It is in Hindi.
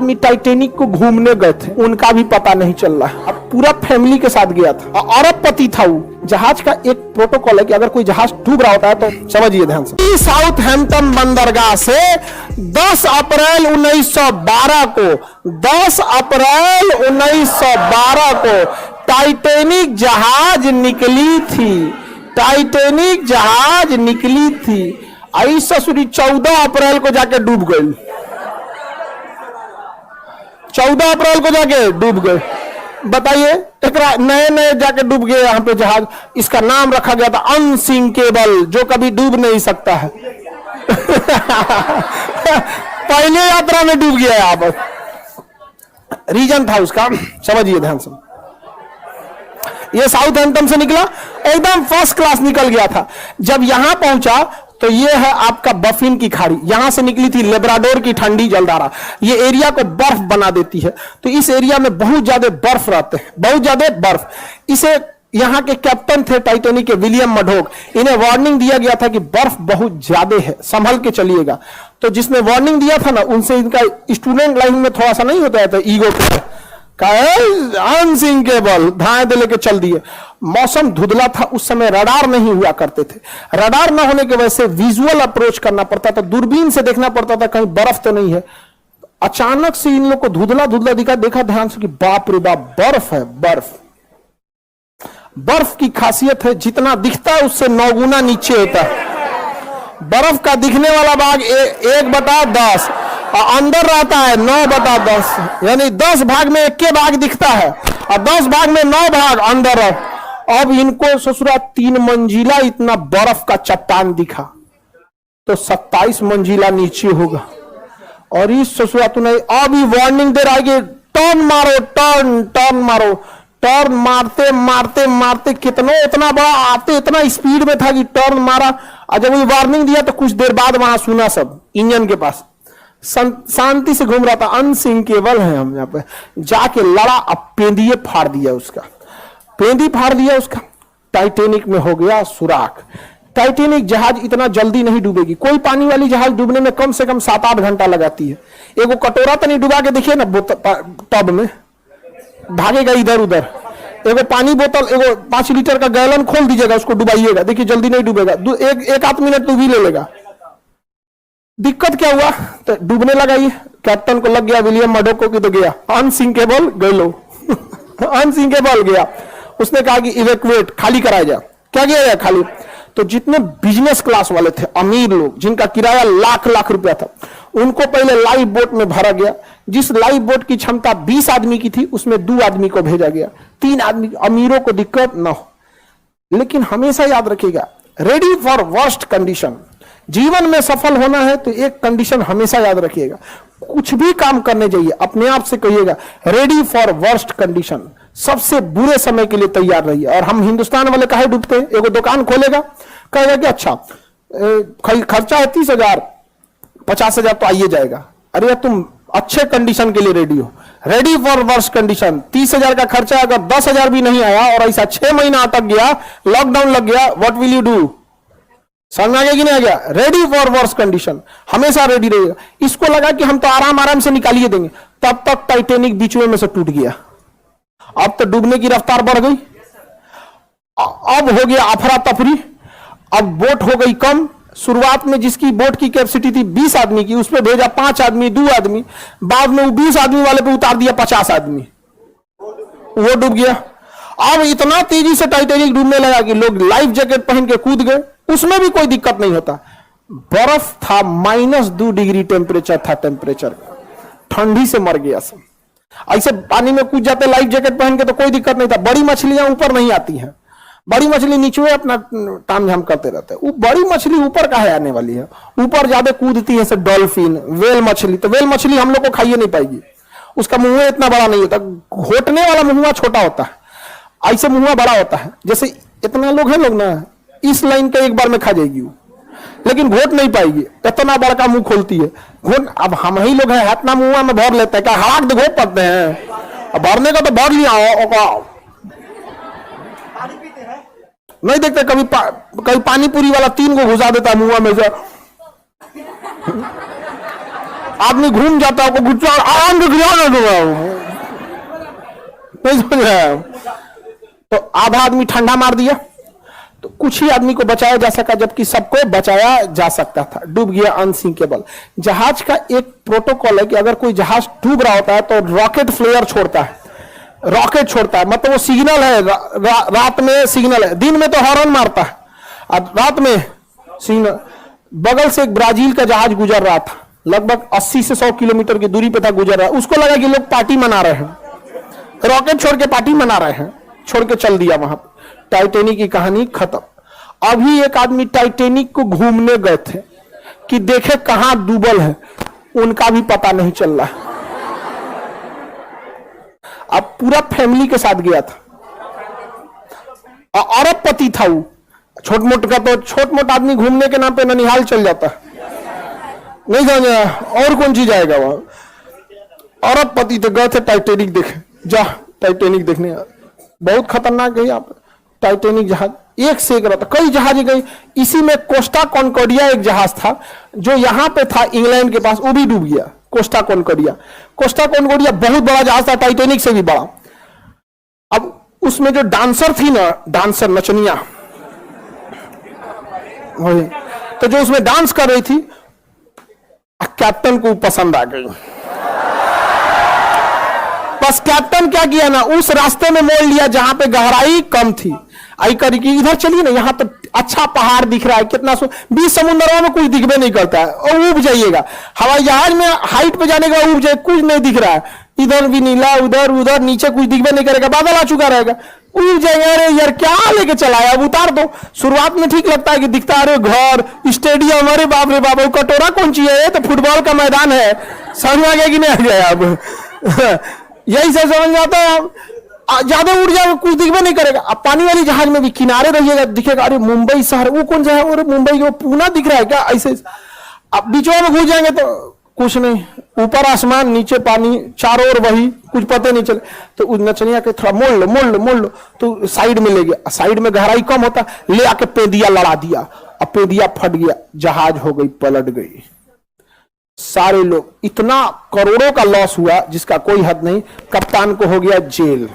आदमी टाइटेनिक को घूमने गए थे, उनका भी पता नहीं चल रहा है। अब पूरा फैमिली के साथ गया था, अरबपति था वो। जहाज का एक प्रोटोकॉल है कि अगर कोई जहाज डूब रहा होता है तो समझिए ध्यान से, साउथहैम्पटन बंदरगाह से 10 अप्रैल 1912 को 10 अप्रैल 1912 को टाइटेनिक जहाज निकली थी। टाइटेनिक जहाज निकली थी। आई ससुरी 14 अप्रैल को जाके डूब गई। 14 अप्रैल को जाके डूब गए। बताइए, एक नए नए जाके डूब गए यहाँ पे जहाज। इसका नाम रखा गया था अनसिंकेबल, जो कभी डूब नहीं सकता है। पहले यात्रा में डूब गया यहाँ पर। रीजन था उसका, समझिए ध्यान से। ये साउथहैम्पटन से निकला, एकदम फर्स्ट क्लास निकल गया था। जब यहां पहुंचा तो ये है आपका बफिन की खाड़ी, यहां से निकली थी लेब्राडोर की ठंडी जलधारा। ये एरिया को बर्फ बना देती है, तो इस एरिया में बहुत ज्यादा बर्फ रहते हैं, बहुत ज्यादा बर्फ। इसे यहाँ के कैप्टन थे टाइटेनिक के, विलियम मडोक, इन्हें वार्निंग दिया गया था कि बर्फ बहुत ज्यादा है, संभल के चलिएगा। तो जिसने वार्निंग दिया था ना, उनसे इनका स्टूडेंट लाइफ में थोड़ा सा नहीं होता है ईगो के, अनसिंकेबल, धाए दे लेके चल दिए। मौसम धुंधला था उस समय, रडार नहीं हुआ करते थे। रडार न होने की वजह से विजुअल अप्रोच करना पड़ता था, दूरबीन से देखना पड़ता था कहीं बर्फ तो नहीं है। अचानक से इन लोग को धुंधला धुंधला दिखा, देखा ध्यान से कि बाप रे बाप, बर्फ है, बर्फ। बर्फ की खासियत है जितना दिखता है उससे 9 गुना नीचे होता है। बर्फ का दिखने वाला भाग 1/10 और अंदर रहता है 9/10, यानी 10 भाग में 1 भाग दिखता है और 10 भाग में 9 भाग अंदर है। अब इनको ससुरा 3 मंजिला इतना बर्फ का चट्टान दिखा, तो 27 मंजिला नीचे होगा। और इस ससुरा तूने अभी वार्निंग दे रहा है कि टर्न मारो, टर्न टर्न मारो। टर्न मारते मारते मारते कितना इतना बड़ा आते, इतना स्पीड में था कि टर्न मारा। और जब वो वार्निंग दिया तो कुछ देर बाद वहां सुना सब इंजन के पास शांति से घूम रहा था। अनसिंकेबल है हम यहाँ पे, जाके लड़ा, अब पेंदिए फाड़ दिया उसका, पेंदी फाड़ दिया उसका। टाइटेनिक में हो गया सुराख। टाइटेनिक जहाज इतना जल्दी नहीं डूबेगी। कोई पानी वाली जहाज डूबने में कम से कम 7-8 घंटा लगाती है। एगो कटोरा तो नहीं डुबा के देखिए ना टब में, भागेगा इधर उधर। एगो पानी बोतल, एगो 5 लीटर का गैलन खोल दीजिएगा, उसको डुबाइएगा, देखिए जल्दी नहीं डूबेगा। एक आध मिनट तो भी ले लेगा। दिक्कत क्या हुआ, तो डूबने लगा। ये कैप्टन को लग गया, विलियम मडोक को, तो गया अनसिंकेबल, गए अनसिंकेबल गया। उसने कहा कि इवैक्यूएट, खाली कराया जाए। क्या किया जाए, खाली। तो जितने बिजनेस क्लास वाले थे, अमीर लोग, जिनका किराया लाख लाख रुपया था, उनको पहले लाइफ बोट में भरा गया। जिस लाइफ बोट की क्षमता 20 आदमी की थी, उसमें 2 आदमी को भेजा गया, 3 आदमी। अमीरों को दिक्कत ना हो। लेकिन हमेशा याद रखिएगा, रेडी फॉर वर्स्ट कंडीशन। जीवन में सफल होना है तो एक कंडीशन हमेशा याद रखिएगा, कुछ भी काम करने जाइए अपने आप से कहिएगा रेडी फॉर वर्स्ट कंडीशन, सबसे बुरे समय के लिए तैयार रहिए। और हम हिंदुस्तान वाले काहे डूबते हैं, एगो दुकान खोलेगा, कहेगा कि अच्छा खर्चा है 30,000, 50,000 तो आइए जाएगा। अरे तुम अच्छे कंडीशन के लिए रेडी हो, रेडी फॉर वर्स्ट कंडीशन। 30,000 का खर्चा, अगर 10,000 भी नहीं आया और ऐसा 6 महीना अटक गया, लॉकडाउन लग गया, व्हाट विल यू डू? समझ में आ गया कि नहीं आ गया? रेडी फॉर वर्स्ट कंडीशन, हमेशा रेडी रहेगा। इसको लगा कि हम तो आराम आराम से निकालिए देंगे, तब तक टाइटेनिक बीचवे में से टूट गया। अब तो डूबने की रफ्तार बढ़ गई, अब हो गया अफरा तफरी, अब बोट हो गई कम। शुरुआत में जिसकी बोट की कैपेसिटी थी 20 आदमी की, उस पर भेजा 5 आदमी, 2 आदमी। बाद में वो 20 आदमी वाले पे उतार दिया 50 आदमी, वो डूब गया। अब इतना तेजी से टाइटेनिक डूबने लगा कि लोग लाइफ जैकेट पहन के कूद गए, उसमें भी कोई दिक्कत नहीं होता। बर्फ था, -2 डिग्री टेम्परेचर था, टेम्परेचर ठंडी से मर गया सब। ऐसे पानी में कूद जाते लाइफ जैकेट पहन के तो कोई दिक्कत नहीं था। बड़ी मछलियां ऊपर नहीं आती हैं, बड़ी मछली नीचे अपना ताम झाम करते रहते हैं। बड़ी मछली ऊपर काहे आने वाली है, ऊपर ज्यादा कूदती है, डॉल्फिन, वेल मछली। तो वेल मछली हम लोग को खाइए नहीं पाएगी, उसका मुंह इतना बड़ा नहीं होता, घोटने वाला मुंह छोटा होता है, ऐसे मुंह बड़ा होता है। जैसे इतना लोग हैं लोग ना, इस लाइन के एक बार में खा जाएगी वो, लेकिन घोट नहीं पाएगी, इतना बड़ा मुंह खोलती है घोट। अब हम ही लोग हैं, इतना मुंह में भर लेते हैं, क्या हाथ तो घोट पड़ते हैं, भरने का तो भर लिया। नहीं देखते कभी कभी पानी पूरी वाला 3 को घुसा देता है मुंह में से, आदमी घूम जाता है, गुस्सा आराम से गिरा दूंगा, नहीं समझ रहे हैं? तो आधा आदमी ठंडा मार दिया, तो कुछ ही आदमी को बचाया जा सका, जबकि सबको बचाया जा सकता था। डूब गया अनसिंकेबल। जहाज का एक प्रोटोकॉल है कि अगर कोई जहाज डूब रहा होता है तो रॉकेट फ्लेयर छोड़ता है, रॉकेट छोड़ता है, मतलब वो सिग्नल है, रात में सिग्नल है, दिन में तो हॉर्न मारता है, और रात में सिग्नल। बगल से एक ब्राजील का जहाज गुजर रहा था, लगभग 80 से 100 किलोमीटर की दूरी पे था, गुजर रहा है। उसको लगा कि लोग पार्टी मना रहे हैं, रॉकेट छोड़ के पार्टी मना रहे हैं, छोड़ के चल दिया वहां पे। टाइटैनिक की कहानी खत्म। अभी एक आदमी टाइटैनिक को घूमने गए थे कि देखे कहां डूबल है, उनका भी पता नहीं चल रहा। अब पूरा फैमिली के साथ गया था, अरबपति था वो। छोट मोट का तो छोट मोट आदमी घूमने के नाम पे ननिहाल चल जाता है, नहीं समझ, और कौन चीज आएगा वहां। अरबपति तो गए थे टाइटैनिक देखे, जा टाइटैनिक देखने। बहुत खतरनाक है यहाँ पे टाइटैनिक जहाज, एक से एक रहता, कई जहाज गई। इसी में कोस्टा कॉन्कॉर्डिया एक जहाज था जो यहाँ पे था इंग्लैंड के पास, वो भी डूब गया। कोस्टा कॉन्कॉर्डिया, कोस्टा कॉन्कॉर्डिया बहुत बड़ा जहाज था, टाइटैनिक से भी बड़ा। अब उसमें जो डांसर थी ना, डांसर नचनिया, तो जो उसमें डांस कर रही थी, कैप्टन को पसंद आ गई। बस कैप्टन क्या किया ना, उस रास्ते में मोड़ लिया जहां पे गहराई कम थी। आई करी कि इधर चलिए ना, यहाँ तो अच्छा पहाड़ दिख रहा है, कितना 20 समुद्रों में कुछ दिखबे नहीं करता है, और उब जाइएगा। हवाई जहाज में हाइट पे जाने के बाद उब जाए, कुछ नहीं दिख रहा है, इधर भी नीला, उधर उधर, नीचे कुछ दिखबे नहीं करेगा, बादल आ चुका रहेगा, उब जाएंगे। अरे यार क्या लेके चला है, अब उतार दो। शुरुआत में ठीक लगता है कि दिखता है, अरे घर, स्टेडियम, अरे बाप रे बाप, कटोरा कौन चीज है, ये तो फुटबॉल का मैदान है। समझ में आ गया कि नहीं आ गया? अब यही सब समझ में आता है। ज्यादा उड़ जाएगा, कुछ दिखबे नहीं करेगा। अब पानी वाली जहाज में भी किनारे रहिएगा, दिखेगा अरे मुंबई शहर, वो कौन सा है, और मुंबई को पूना दिख रहा है क्या, ऐसे। अब बीचों में घुस जाएंगे तो कुछ नहीं, ऊपर आसमान, नीचे पानी, चारों ओर वही, कुछ पता नहीं चले। तो उस नचनिया के थोड़ा मोड़ लो मोड़ लो मोड़ लो, तो साइड में ले गया। साइड में गहराई कम होता, ले आके पेदिया लड़ा दिया, अब पेदिया फट गया, जहाज हो गई, पलट गई। सारे लोग, इतना करोड़ों का लॉस हुआ जिसका कोई हद नहीं। कप्तान को हो गया जेल।